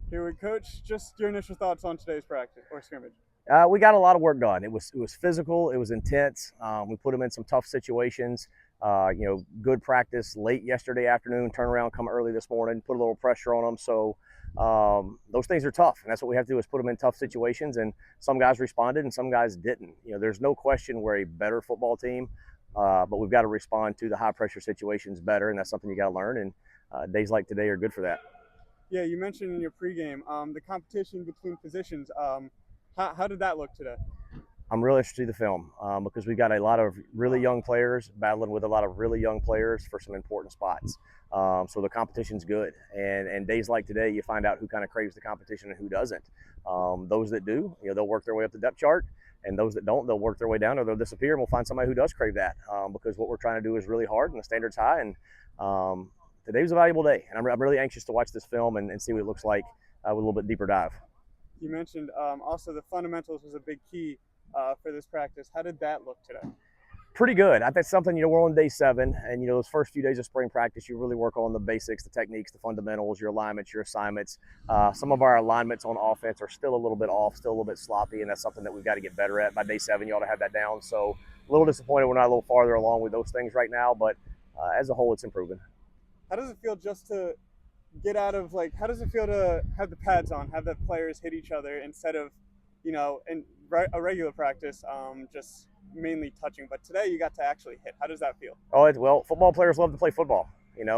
Here we Coach. Just your initial thoughts on today's practice or scrimmage. We got a lot of work done. It was physical. It was intense. We put them in some tough situations. Good practice late yesterday afternoon. Turn around, come early this morning. Put a little pressure on them. So those things are tough, and that's what we have to do is put them in tough situations. And some guys responded, and some guys didn't. There's no question we're a better football team, but we've got to respond to the high pressure situations better, and that's something you got to learn. And days like today are good for that. Yeah, you mentioned in your pregame the competition between positions. How did that look today? I'm really interested in the film because we've got a lot of really young players battling with a lot of really young players for some important spots. So the competition's good, and days like today, you find out who kind of craves the competition and who doesn't. Those that do, they'll work their way up the depth chart, and those that don't, they'll work their way down or they'll disappear, and we'll find somebody who does crave that because what we're trying to do is really hard and the standard's high. And today was a valuable day, and I'm really anxious to watch this film and see what it looks like with a little bit deeper dive. You mentioned also the fundamentals was a big key for this practice. How did that look today? Pretty good. I think something, we're on day 7, and, those first few days of spring practice, you really work on the basics, the techniques, the fundamentals, your alignments, your assignments. Some of our alignments on offense are still a little bit off, still a little bit sloppy, and that's something that we've got to get better at. By day 7, you ought to have that down. So a little disappointed we're not a little farther along with those things right now, but as a whole, it's improving. How does it feel just to get out of how does it feel to have the pads on, have the players hit each other instead of, in a regular practice, just mainly touching, but today you got to actually hit. How does that feel? Well, football players love to play football,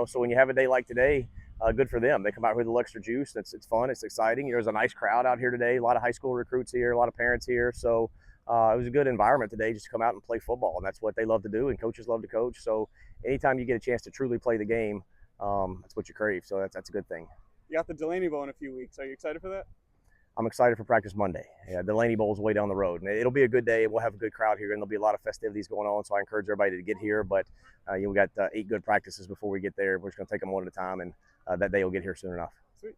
so when you have a day like today, good for them. They come out with a little extra juice. It's fun. It's exciting. There's a nice crowd out here today. A lot of high school recruits here, a lot of parents here. So it was a good environment today just to come out and play football, and that's what they love to do, and coaches love to coach. So anytime you get a chance to truly play the game, that's what you crave. So that's a good thing. You got the Delaney Bowl in a few weeks. Are you excited for that? I'm excited for practice Monday. Yeah, Delaney Bowl is way down the road, and it'll be a good day. We'll have a good crowd here, and there'll be a lot of festivities going on. So I encourage everybody to get here. But we got 8 good practices before we get there. We're just going to take them one at a time, and that day will get here soon enough. Sweet.